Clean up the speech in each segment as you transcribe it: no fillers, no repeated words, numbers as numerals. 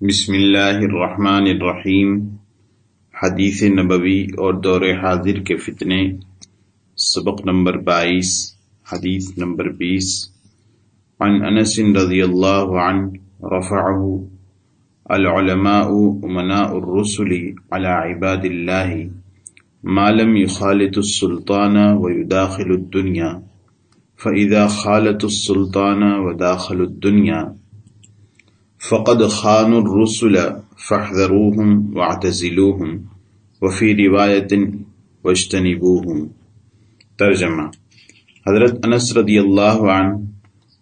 بسم اللہ الرحمن الرحیم۔ حدیث نبوی اور دور حاضر کے فتنے، سبق نمبر 22، حدیث نمبر 20۔ عن انس رضی اللہ عنہ رفعہ العلماء امناء الرسل على عباد اللہ ما لم يخالط السلطان ويداخل الدنيا، فإذا خالط السلطان وداخل الدنيا فقد خانوا الرسل فاحذروهم واعتزلوهم، وفي روایت واجتنبوهم۔ ترجمہ: حضرت انس رضی اللہ عنہ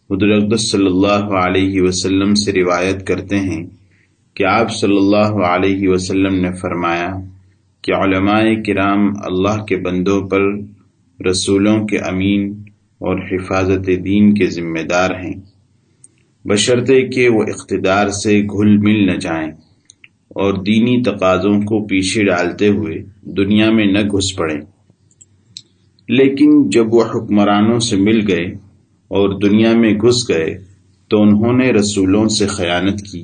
حضور اقدس صلی اللہ علیہ وسلم سے روایت کرتے ہیں کہ آپ صلی اللہ علیہ وسلم نے فرمایا کہ علماء کرام اللہ کے بندوں پر رسولوں کے امین اور حفاظت دین کے ذمہ دار ہیں، بشرطے کہ وہ اقتدار سے گھل مل نہ جائیں اور دینی تقاضوں کو پیچھے ڈالتے ہوئے دنیا میں نہ گھس پڑیں۔ لیکن جب وہ حکمرانوں سے مل گئے اور دنیا میں گھس گئے تو انہوں نے رسولوں سے خیانت کی،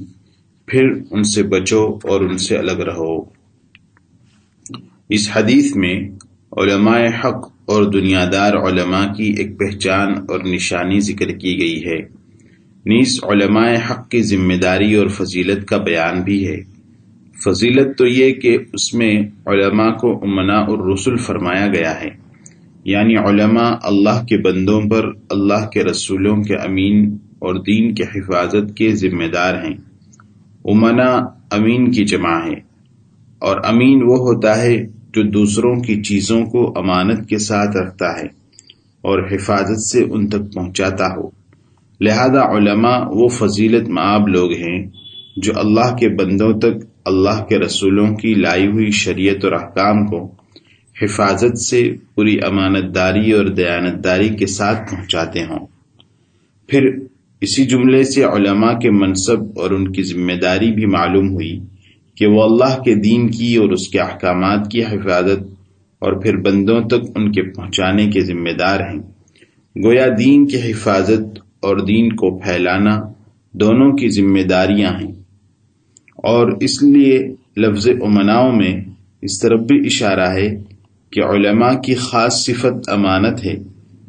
پھر ان سے بچو اور ان سے الگ رہو۔ اس حدیث میں علماء حق اور دنیادار علماء کی ایک پہچان اور نشانی ذکر کی گئی ہے، نیز علماء حق کی ذمہ داری اور فضیلت کا بیان بھی ہے۔ فضیلت تو یہ کہ اس میں علماء کو امناء الرسل فرمایا گیا ہے، یعنی علماء اللہ کے بندوں پر اللہ کے رسولوں کے امین اور دین کی حفاظت کے ذمہ دار ہیں۔ امناء امین کی جمع ہے، اور امین وہ ہوتا ہے جو دوسروں کی چیزوں کو امانت کے ساتھ رکھتا ہے اور حفاظت سے ان تک پہنچاتا ہو۔ لہذا علماء وہ فضیلت مآب لوگ ہیں جو اللہ کے بندوں تک اللہ کے رسولوں کی لائی ہوئی شریعت اور احکام کو حفاظت سے پوری امانت داری اور دیانتداری کے ساتھ پہنچاتے ہوں۔ پھر اسی جملے سے علماء کے منصب اور ان کی ذمہ داری بھی معلوم ہوئی کہ وہ اللہ کے دین کی اور اس کے احکامات کی حفاظت اور پھر بندوں تک ان کے پہنچانے کے ذمہ دار ہیں۔ گویا دین کی حفاظت اور دین کو پھیلانا دونوں کی ذمہ داریاں ہیں، اور اس لیے لفظ امناء میں اس طرف بھی اشارہ ہے کہ علماء کی خاص صفت امانت ہے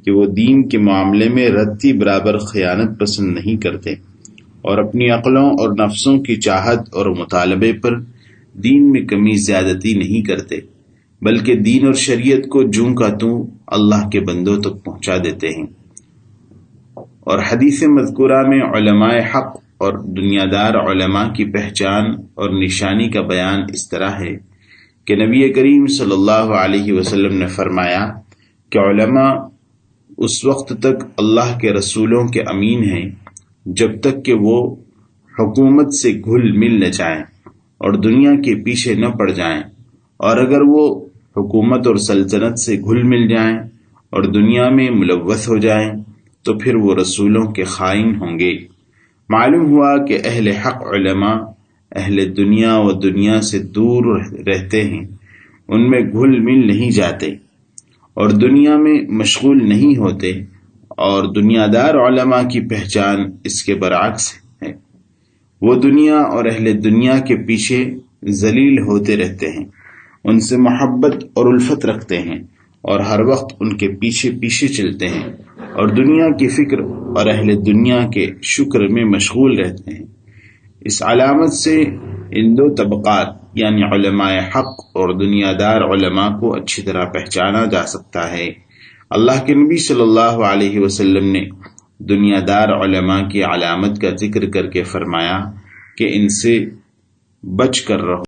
کہ وہ دین کے معاملے میں رتی برابر خیانت پسند نہیں کرتے اور اپنی عقلوں اور نفسوں کی چاہت اور مطالبے پر دین میں کمی زیادتی نہیں کرتے، بلکہ دین اور شریعت کو جوں کا توں اللہ کے بندوں تک پہنچا دیتے ہیں۔ اور حدیث مذکورہ میں علماء حق اور دنیادار علماء کی پہچان اور نشانی کا بیان اس طرح ہے کہ نبی کریم صلی اللہ علیہ وسلم نے فرمایا کہ علماء اس وقت تک اللہ کے رسولوں کے امین ہیں جب تک کہ وہ حکومت سے گھل مل نہ جائیں اور دنیا کے پیچھے نہ پڑ جائیں، اور اگر وہ حکومت اور سلطنت سے گھل مل جائیں اور دنیا میں ملوث ہو جائیں تو پھر وہ رسولوں کے خائن ہوں گے۔ معلوم ہوا کہ اہل حق علماء اہل دنیا و دنیا سے دور رہتے ہیں، ان میں گھل مل نہیں جاتے اور دنیا میں مشغول نہیں ہوتے، اور دنیادار علماء کی پہچان اس کے برعکس ہے، وہ دنیا اور اہل دنیا کے پیچھے ذلیل ہوتے رہتے ہیں، ان سے محبت اور الفت رکھتے ہیں اور ہر وقت ان کے پیچھے پیچھے چلتے ہیں اور دنیا کی فکر اور اہل دنیا کے شکر میں مشغول رہتے ہیں۔ اس علامت سے ان دو طبقات یعنی علماء حق اور دنیادار علماء کو اچھی طرح پہچانا جا سکتا ہے۔ اللہ کے نبی صلی اللہ علیہ وسلم نے دنیادار علماء کی علامت کا ذکر کر کے فرمایا کہ ان سے بچ کر رہو۔